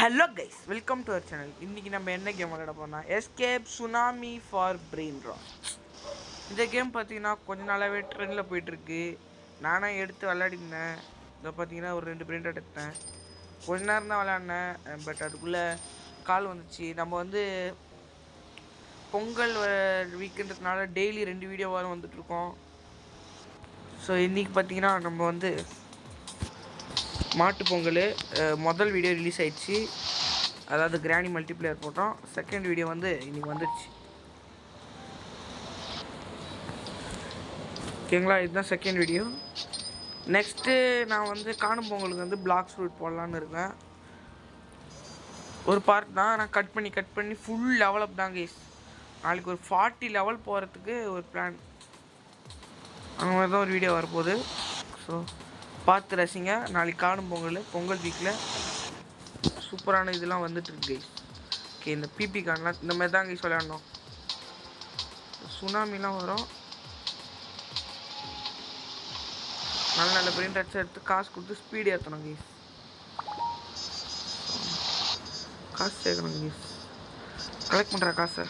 Hello guys, welcome to our channel. இன்றைக்கி நம்ம என்ன கேம் விளையாட போனால் escape tsunami for brain rot. இந்த கேம் பார்த்தீங்கன்னா கொஞ்ச நாளாகவே ட்ரெண்டில் போயிட்டுருக்கு. நானே எடுத்து விளையாடிருந்தேன். இதை பார்த்தீங்கன்னா ஒரு 2 பிரெயின் ராட் எடுத்தேன். கொஞ்ச நேரம் தான் விளையாடினேன். பட் அதுக்குள்ளே கால் வந்துச்சு. நம்ம வந்து பொங்கல் வீக்கெண்டுனால டெய்லி 2 வீடியோ வாரம் வந்துட்ருக்கோம். ஸோ இன்றைக்கி பார்த்தீங்கன்னா நம்ம வந்து மாட்டு பொங்கல் முதல் வீடியோ ரிலீஸ் ஆயிடுச்சு. அதாவது கிராணி மல்டிப்ளேயர் போட்டோம். செகண்ட் வீடியோ வந்து இன்றைக்கி வந்துடுச்சு. ஓகேங்களா, இதுதான் செகண்ட் வீடியோ. நெக்ஸ்ட்டு நான் வந்து காணும் பொங்கலுக்கு வந்து பிளாக் ஃப்ரூட் போடலான்னு இருக்கேன். ஒரு பார்ட் தான் நான் கட் பண்ணி ஃபுல் லெவலப் தான் கைஸ். நாளைக்கு ஒரு 40 லெவல் போகிறதுக்கு ஒரு பிளான். அந்த மாதிரி தான் ஒரு வீடியோ வரப்போகுது. ஸோ பார்த்து ரசிங்க. நாளைக்கு காணும் பொங்கல் வீக்கில் சூப்பரான இதெல்லாம் வந்துட்டுருக்கு கைஸ். ஓகே, இந்த பிபி கார்டெலாம் இந்த மாதிரி தான் கைஸ் விளையாடணும். சுனாமிலாம் வரும். நல்ல பிரிண்ட் அடிச்சு எடுத்து காசு கொடுத்து ஸ்பீடு ஏற்றணும் கைஸ். காசு சேர்க்கணும் கைஸ். கலெக்ட் பண்ணுற காசை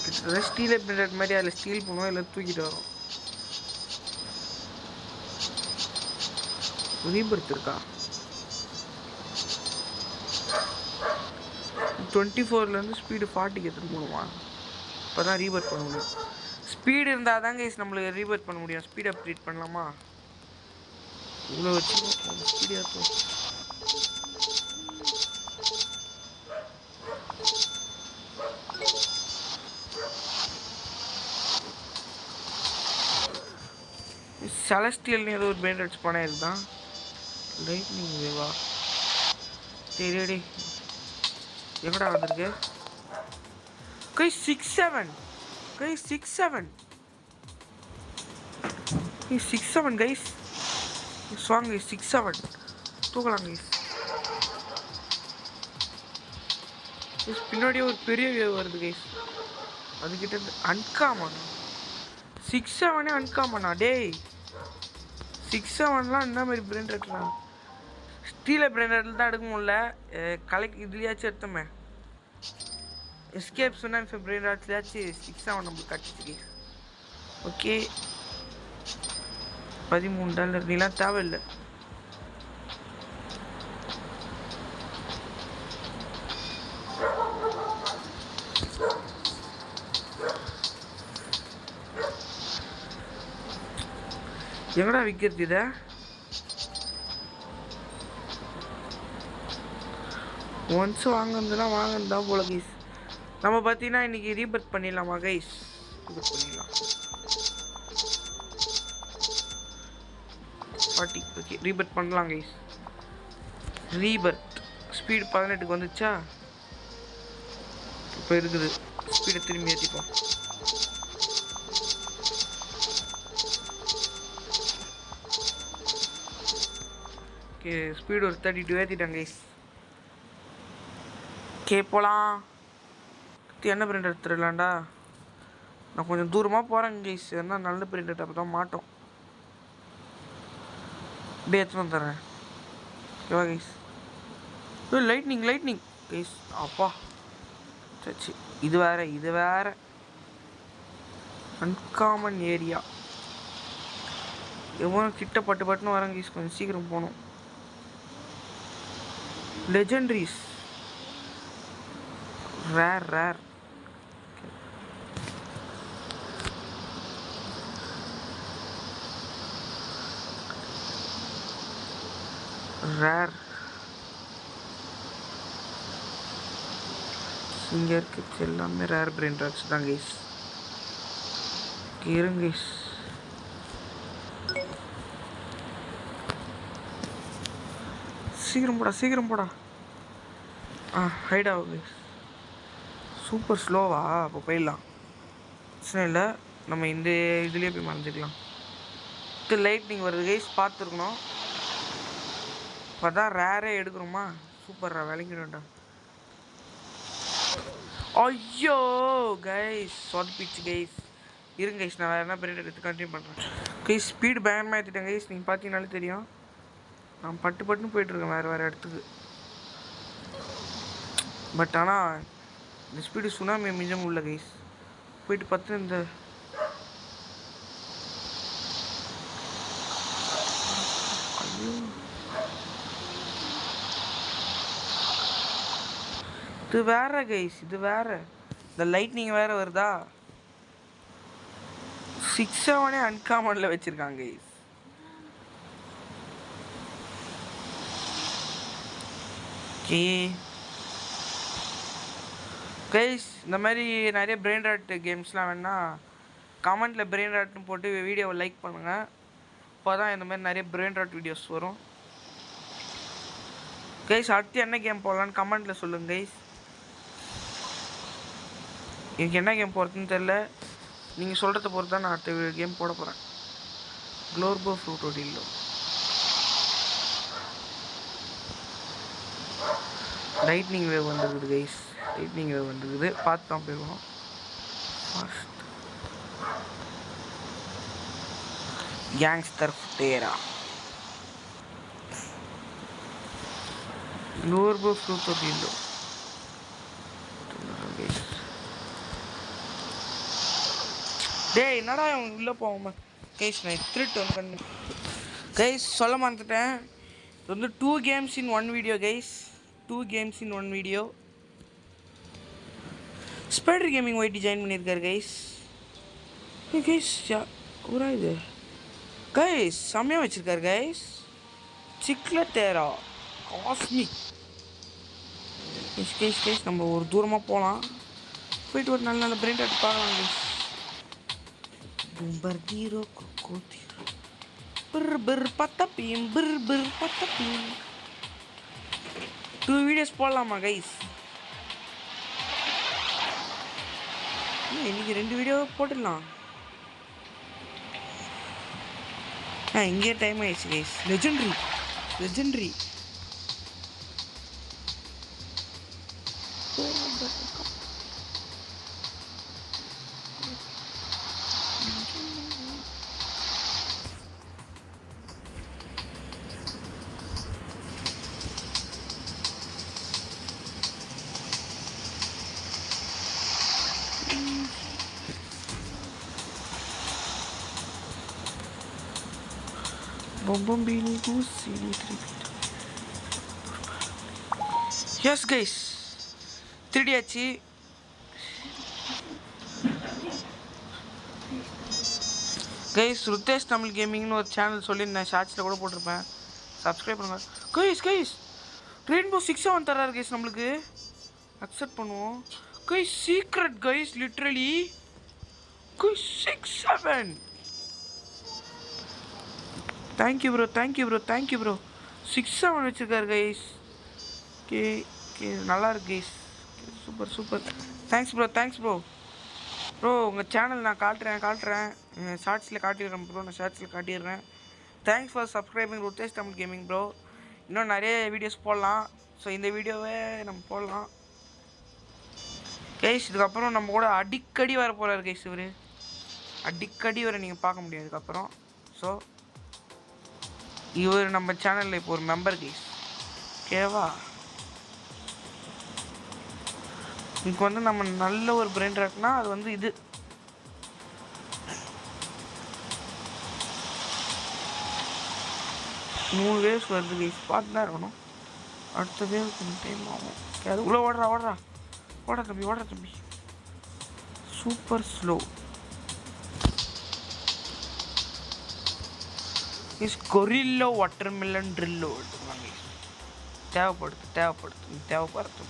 கிட்டத்தட்ட ஸ்டீலே பிரிண்ட் மாதிரி அதில் ஸ்டீல் பண்ணுவோம், இல்லை தூக்கிட்டு வரும். ரீபர்த் இருக்கா? 24லேருந்து ஸ்பீடு 40க்கு எடுத்துகிட்டு போகணுமா? இப்போ தான் ரீபர்த் பண்ண முடியும். ஸ்பீடு இருந்தால் தாங்க கைஸ் நம்மளுக்கு ரீபர்த் பண்ண முடியும். ஸ்பீட் அப்டேட் பண்ணலாமா? இவ்வளோ வச்சு ஸ்பீடு ஏற்றும். செலஸ்டியல்னு ஏதோ ஒரு பெயிண்ட் அடிச்சு போனேன். இதுதான் லைட்னிங் வேவா? சரி, எங்கடா வந்திருக்கு? கை 6-7 கைஸ், 6-7 6-7 கைஸ். ஸ்வாங் கைஸ், 6-7 தூக்கலாம் கைஸ். பின்னாடியே ஒரு பெரிய வேவ் வருது கைஸ். அதுக்கிட்ட அன்காமன் 6-7 அன்காமனா? டேய் 6-7லாம் என்ன மாதிரி பிரெண்ட் எடுக்கலாம்? ஸ்டீலை பிரெண்ட் எடுத்து தான் எடுக்க முடியல. கலைக்கு இதுலையாச்சும் எடுத்தோமே. எஸ்கேப் சுனாமி பிரெண்ட் ஆச்சுலையாச்சும் 6-7 நம்மளுக்கு கட்டிச்சு. ஓகே, $13 நீலாம் தேவையில்லை. எங்கடா விற்கிறது இதை? ஒன்ஸ் வாங்கினதுதான் போல கைஸ். நம்ம பார்த்தீங்கன்னா இன்றைக்கி ரீபர்த் பண்ணிடலாமா கைஸ்? ரீபர்த் பண்ணிடலாம் 40. ஓகே, ரீபர்த் பண்ணலாம் கைஸ். ரீபர்த் ஸ்பீடு 18க்கு வந்துச்சா? இப்போ இருக்குது. ஸ்பீடை திரும்பி ஏற்றிப்போம். ஓகே, ஸ்பீடு ஒரு 32 ஏற்றிட்டாங்க கைஸ். ஓகே, போகலாம். என்ன பிரிண்ட் எடுத்துடலாண்டா? நான் கொஞ்சம் தூரமாக போகிறேன் கைஸ். என்ன நல்ல பிரிண்ட் எடுத்து அப்போ தான் மாட்டோம். அப்படியே எடுத்துன்னு தரேன். ஓகேவா கைஸ்? Lightning guys. அப்பா சரி, இது வேற அன்காமன் ஏரியா. எவ்வளோ கிட்ட பட்டுன்னு வரேன் கைஸ். கொஞ்சம் சீக்கிரம் போகணும். லெஜெண்டரிஸ் ரேர் இங்கே இருக்கிறது எல்லாமே ரேர் பிரெயின் ராட்ஸ் தான் கைஸ். இருங்க கைஸ். சீக்கிரம் போடா. ஹைட் ஆகும் கைஸ். சூப்பர் ஸ்லோவா? அப்போ போயிடலாம், பிரச்சனை இல்லை. நம்ம இந்த இதுலேயே போய் மறைஞ்சிக்கலாம். இது லைட்னிங் வருது கைஸ், பார்த்துருக்கணும். இப்போ தான் ரேரே எடுக்கிறோமா? சூப்பர்ரா, விளங்கிடும்டா. ஐயோ கைஸ், சொதப்பிச்சு கைஸ். இருங்க கைஸ், நான் வேறு என்ன பிரிண்ட் எடுத்து கண்டினியூ பண்ணுறேன் கைஸ். ஸ்பீடு பயங்கரமாக ஏற்றிட்டேன் கைஸ். நீங்கள் பார்த்தீங்கனாலே தெரியும். நான் பட்டு பட்டுன்னு போயிட்டுருக்கேன் வேறு இடத்துக்கு. பட் ஆனால் இந்த ஸ்பீடு சுனாமி மிஞ்சம் உள்ள கைஸ். போயிட்டு பார்த்து இந்த இது வேற கைஸ், இது வேற. இந்த லைட்னிங் வேற வருதா. 6-7 அன்காமன்ல வச்சிருக்காங்க கைஸ். ஓகே கைஸ், இந்த மாதிரி நிறைய பிரெயின் ராட் கேம்ஸ்லாம் வேணா கமெண்ட்டில் பிரெயின் ராட்னு போட்டு வீடியோவை லைக் பண்ணுங்கள். அப்போ தான் இந்த மாதிரி நிறைய பிரெயின் ராட் வீடியோஸ் வரும் கைஸ். அடுத்து என்ன கேம் போடலான்னு கமெண்ட்டில் சொல்லுங்கள் கைஸ். எனக்கு என்ன கேம் போடுறதுன்னு தெரில. நீங்கள் சொல்கிறத பொறுத்து தான் நான் அடுத்த கேம் போட போகிறேன். க்ளோர்போ ஃப்ரூட்டோடில்லோ. லைட்னிங் வேவ் வந்துருக்குது கைஸ். லைட்னிங் வேவ் வந்துருக்குது, பார்த்து தான் போயிடுவோம். ஃபர்ஸ்ட் கேங்ஸ்டர் ஃபுட்டேரா. க்ளோர்போ ஃப்ரூட்டோடில்லோ. டேய் என்னடா அவன் உள்ளே போவோமா கைஸ். நான் திருட்டு வந்து கண்டு கைஸ் சொல்ல மறந்துட்டேன். இது வந்து 2 games in 1 video guys. 2 games in 1 video. Spider gaming whitey join பண்ணியிருக்காரு கைஸ். கைஸ் ஊரா இது கைஸ் செம்மையாக வச்சுருக்காரு கைஸ். சிக்லட்டேரா காஸ்மிக். கைஸ் கைஸ் நம்ம ஒரு தூரமாக போகலாம். போயிட்டு ஒரு நல்ல நல்ல பிரெயின் ராட் பார்க்கலாம் guys. Bombardiro crocodilo. Brr patapim, brr patapim. 2 videos போடலாமா கைஸ்? இன்னைக்கு 2 வீடியோ போட்டுடலாம். இங்கே டைம் ஆயிடுச்சு guys. Legendary Bombini Gusini Tribute. Yes guys, 3D ஆச்சு. கைஸ் ருத்தேஷ் தமிழ் கேமிங்னு ஒரு சேனல் சொல்லி நான் ஷார்ட்ஸில் கூட போட்டிருப்பேன். சப்ஸ்கிரைப் பண்ணுங்க கைஸ். ரெயின்போ 6-7 தராரு கைஸ். நம்மளுக்கு அக்செப்ட் பண்ணுவோம் guys. Secret guys, literally guys 6-7. Thank you bro 6-7 வச்சுருக்காரு கைஸ். ஓகே நல்லா இருக்கு கைஸ். சூப்பர். தேங்க்ஸ் ப்ரோ உங்கள் சேனல் நான் காட்டுறேன். ஷார்ட்ஸில் காட்டிடுறேன் ப்ரோ. நான் ஷார்ட்ஸில் காட்டிடுறேன். Thanks for subscribing Rudhesh Tamil gaming bro. இன்னும் நிறைய வீடியோஸ் போடலாம். ஸோ இந்த வீடியோவே நம்ம போடலாம் கைஸ். இதுக்கப்புறம் நம்ம கூட அடிக்கடி வர போகிறாரு கைஸ். அடிக்கடி வர நீங்கள் பார்க்க முடியும் இதுக்கப்புறம். ஸோ இவர் நம்ம சேனலில் இப்போ ஒரு மெம்பர் கைஸ். ஓகேவா? இதுக்கு வந்து நம்ம நல்ல ஒரு பிரெயின் ராட்னா அது வந்து இது. மூணு வேவ்ஸ் வருது கைஸ். பார்த்து தான் இருக்கணும். அடுத்த வேவ் கொஞ்சம் டைம் ஆகும். அது உள்ள ஓடுறா தம்பி. Super slow. இஸ் கொரில்லோ வாட்டர்மெலன் ட்ரில்லோ எடுத்துக்கலாங்க. தேவைப்படுது.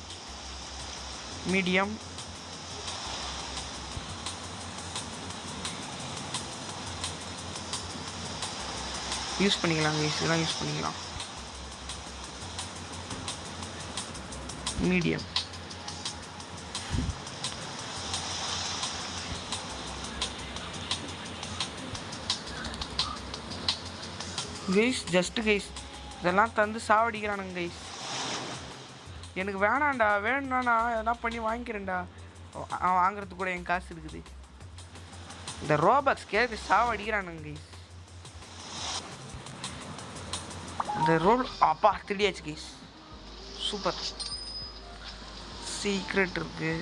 மீடியம் யூஸ் பண்ணிக்கலாம் கைஸ். இதெல்லாம் யூஸ் பண்ணிக்கலாம். Medium guys. ஜஸ்ட் கைஸ் இதெல்லாம் தந்து சாவடிக்கிறானுங்க கைஸ். எனக்கு வேணாண்டா. வேணும்னா எதனா பண்ணி வாங்கிக்கிறேன்டா. அவன் வாங்குறதுக்கு கூட என் காசு இருக்குது. இந்த ரோபாக்ஸ் கேட்டு சாவடிக்கிறானுங்க கைஸ். இந்த ரோல் அப்பா 3D கைஸ் சூப்பர். சீக்ரெட் இருக்கு.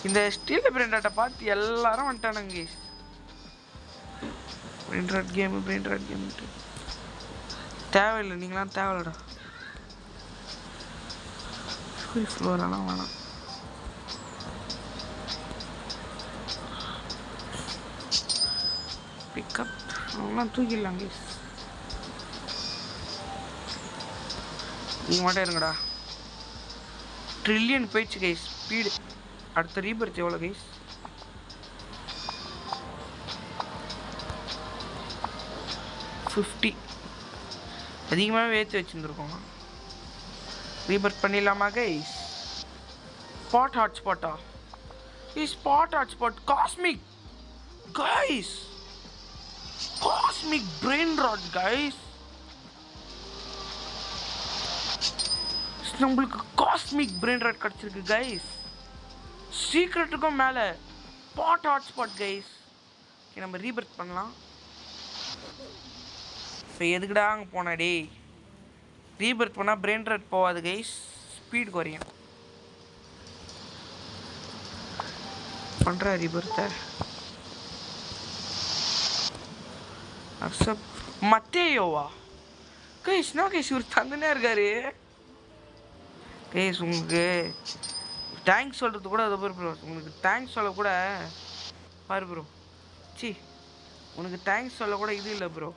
இந்த ஸ்டீல் பிரிண்டர்ட்ட பார்த்து எல்லாரும் வந்துட்டானுங்க கைஸ். பிரிண்டர் கேம் தேவையில்லை, நீங்களாம் தேவையில்லடா. ஃப்ளோரெல்லாம் வேணாம். பிக்கப் அவங்களாம் தூக்கிடலாம் கைஸ். நீங்கள் மட்டும் இருங்கடா. ட்ரில்லியன் போயிடுச்சு கைஸ் ஸ்பீடு. அடுத்த ரீபர்த் எவ்வளோ கைஸ்? 50. அதிகமாகவே ஏற்றி வச்சுருந்துருக்கோங்க. ரீபர்த் பண்ணிடலாமா கைஸ்? ஸ்பாட் ஹாட்ஸ்பாட்டா? Spot hotspot cosmic guys, cosmic brain rot guys. நம்மளுக்கு காஸ்மிக் பிரெயின் ராட் கிடச்சிருக்கு கைஸ். சீக்ரெட்டுக்கும் மேலே ஸ்பாட் ஹாட்ஸ்பாட் கைஸ். ஓகே, நம்ம ரீபர்த் பண்ணலாம். இப்போ எதுக்குடா அங்கே போனா டே? ரீபர்த் பண்ணால் பிரெயின் ராட் போகாது கைஸ், ஸ்பீட் குறையும். பண்ணுறா ரீபர்த்தை. அக்செப்ட் மத்தேயோவா கைஸ்? என்ன கைஸ் இவர் தந்துனே இருக்காரு கைஸ். உங்களுக்கு தேங்க்ஸ் சொல்கிறது கூட அது ப்ரோ. உங்களுக்கு தேங்க்ஸ் சொல்ல கூட பாரு ப்ரோ. சி, உனக்கு தேங்க்ஸ் சொல்ல கூட இது இல்லை ப்ரோ,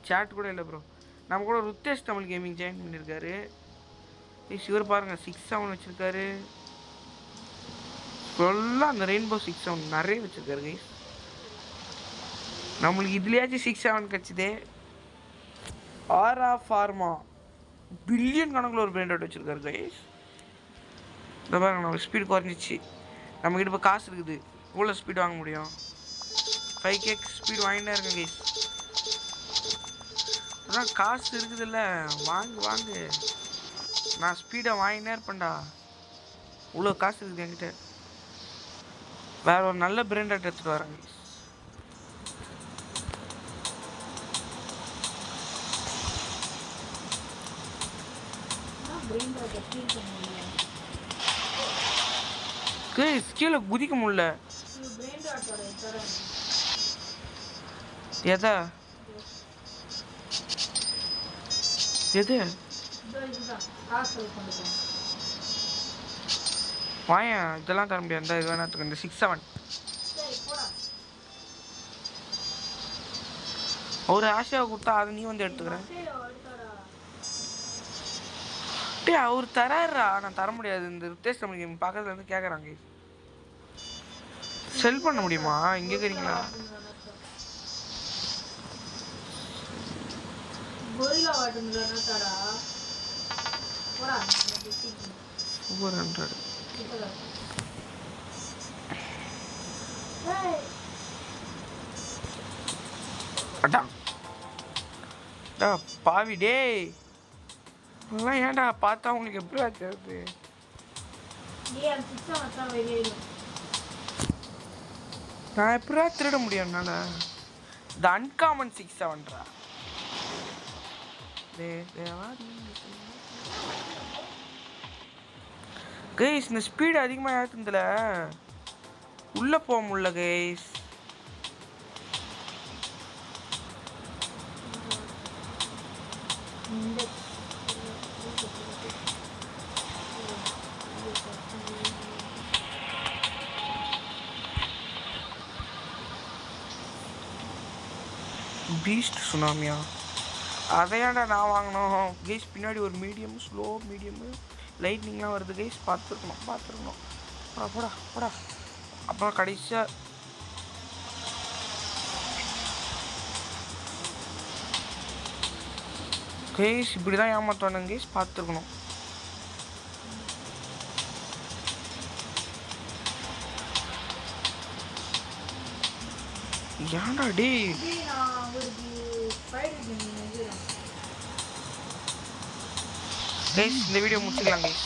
சேட் கூட இல்லை ப்ரோ. நம்ம கூட ருத்தேஷ் தமிழ் கேமிங் ஜாயின் பண்ணியிருக்காரு. இவர் பாருங்கள் 6-7 வச்சுருக்காரு. ஃபுல்லாக அந்த ரெயின்போ 6-7 நிறைய வச்சுருக்காரு கைஸ். நம்மளுக்கு இதுலேயாச்சும் 6-7 கிடச்சிதே. ஆரா ஃபார்மா பில்லியன் கணக்கில் ஒரு பிராண்ட் வச்சுருக்காரு கைஸ். இந்த பாருங்க, நம்ம ஸ்பீடு குறைஞ்சிச்சு. நம்மக்கிட்ட இப்போ காசு இருக்குது, எவ்வளோ ஸ்பீடு வாங்க முடியும்? 5K ஸ்பீடு வாங்கிட்டே இருக்கேன் கைஸ். அதான் காசு இருக்குதுல்ல, வாங்கு. நான் ஸ்பீடை வாங்கினே இருப்பேன்டா. இவ்வளோ காசு இருக்குது என்கிட்ட. வேற ஒரு நல்ல பிராண்ட் எடுத்துகிட்டு வரேன் கைஸ். கீழே குதிக்க முடியல. எதா எது வாயா? இதெல்லாம் தர முடியாது. இந்த இது வேணா இந்த 6-7 ஒரு ஆசையாக கொடுத்தா அதை நீ வந்து எடுத்துக்கிறேன். டே அவர் தராரா? நான் தர முடியாது. இந்த ருத்தேஷ் தமிழ் கேம் பக்கத்துல இருந்து கேட்குறாங்க. செல் பண்ண முடியுமா? இங்கே இருக்கிறீங்களா? Over 100. அடா பாவி டே, எல்லாம் ஏன்டா பார்த்தா உங்களுக்கு எப்படி ஆச்சு? நான் எப்படா திருட முடியும் என்னால? இந்த அன்காமன் 6-7 கைஸ். இந்த ஸ்பீடு அதிகமாக ஏற்றுல உள்ளே போக முடியல கைஸ். பீஸ்ட் சுனாமியா? அதையாண்டா நான் வாங்கினோம் கைஸ். பின்னாடி ஒரு மீடியம், ஸ்லோ மீடியமு, லைட்னிங்லாம் வருது கைஸ். பார்த்துருக்கணும். போடா. அப்புறம் கடைசியாக கைஸ் இப்படி தான் ஏமாற்றுவானுங்க கைஸ். பார்த்துருக்கணும். ஏன்டா டே? கைஸ் இந்த வீடியோ முடிச்சுக்கலாம் கைஸ்.